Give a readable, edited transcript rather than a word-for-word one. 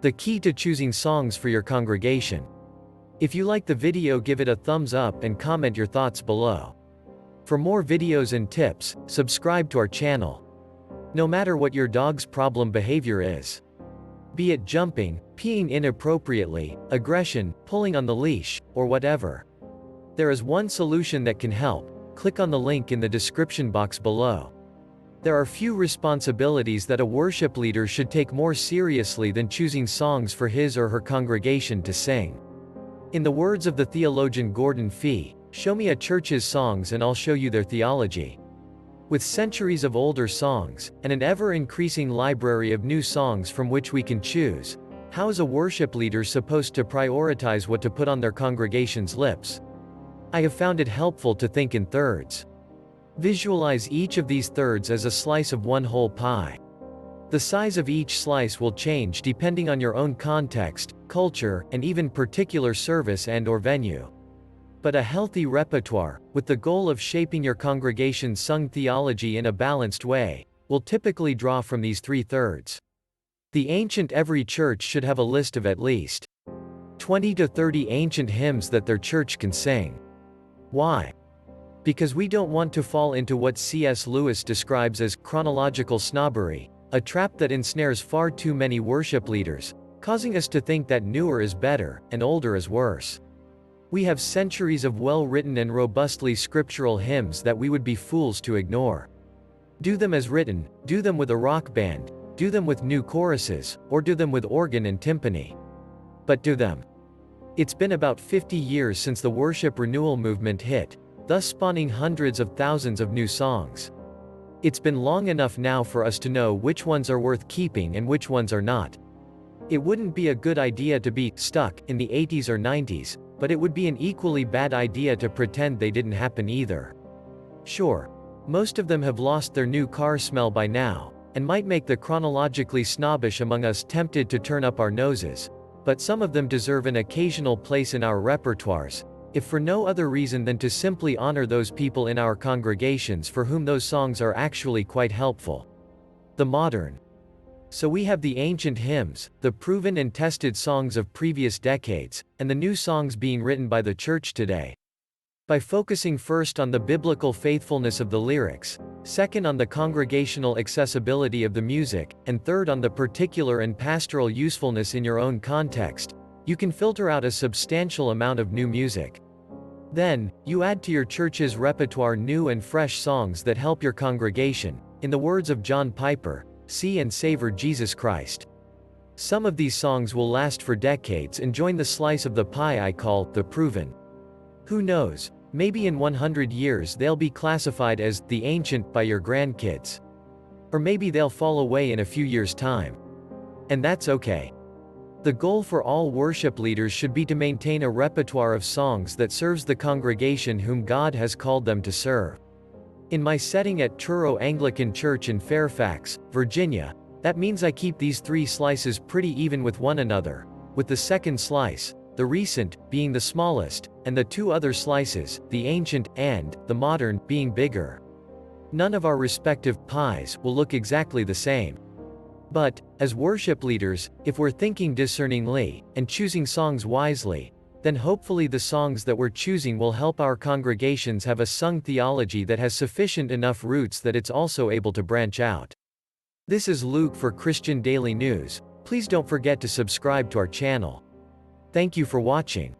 the key to choosing songs for your congregation. If you like the video, give it a thumbs up and comment your thoughts below. For more videos and tips, subscribe to our channel. No matter what your dog's problem behavior is, be it jumping, peeing inappropriately, aggression, pulling on the leash, or whatever, there is one solution that can help. Click on the link in the description box below. There are few responsibilities that a worship leader should take more seriously than choosing songs for his or her congregation to sing. In the words of the theologian Gordon Fee, "Show me a church's songs and I'll show you their theology." With centuries of older songs, and an ever-increasing library of new songs from which we can choose, how is a worship leader supposed to prioritize what to put on their congregation's lips? I have found it helpful to think in thirds. Visualize each of these thirds as a slice of one whole pie. The size of each slice will change depending on your own context, culture, and even particular service and/or venue. But a healthy repertoire, with the goal of shaping your congregation's sung theology in a balanced way, will typically draw from these three thirds. Every church should have a list of at least 20 to 30 ancient hymns that their church can sing. Why? Because we don't want to fall into what C.S. Lewis describes as chronological snobbery, a trap that ensnares far too many worship leaders, causing us to think that newer is better, and older is worse. We have centuries of well-written and robustly scriptural hymns that we would be fools to ignore. Do them as written, do them with a rock band, do them with new choruses, or do them with organ and timpani. But do them. It's been about 50 years since the worship renewal movement hit, thus spawning hundreds of thousands of new songs. It's been long enough now for us to know which ones are worth keeping and which ones are not. It wouldn't be a good idea to be stuck in the 80s or 90s, but it would be an equally bad idea to pretend they didn't happen either. Sure, most of them have lost their new car smell by now, and might make the chronologically snobbish among us tempted to turn up our noses, but some of them deserve an occasional place in our repertoires, if for no other reason than to simply honor those people in our congregations for whom those songs are actually quite helpful. The modern. So we have the ancient hymns, the proven and tested songs of previous decades, and the new songs being written by the church today. By focusing first on the biblical faithfulness of the lyrics, second on the congregational accessibility of the music, and third on the particular and pastoral usefulness in your own context, you can filter out a substantial amount of new music. Then, you add to your church's repertoire new and fresh songs that help your congregation, in the words of John Piper, see and savor Jesus Christ. Some of these songs will last for decades and join the slice of the pie I call the proven. Who knows, maybe in 100 years they'll be classified as the ancient by your grandkids. Or maybe they'll fall away in a few years' time. And that's okay. The goal for all worship leaders should be to maintain a repertoire of songs that serves the congregation whom God has called them to serve. In my setting at Truro Anglican Church in Fairfax, Virginia, that means I keep these three slices pretty even with one another, with the second slice, the recent, being the smallest, and the two other slices, the ancient and the modern, being bigger. None of our respective pies will look exactly the same. But, as worship leaders, if we're thinking discerningly, and choosing songs wisely, then hopefully the songs that we're choosing will help our congregations have a sung theology that has sufficient enough roots that it's also able to branch out. This is Luke for Christian Daily News. Please don't forget to subscribe to our channel. Thank you for watching.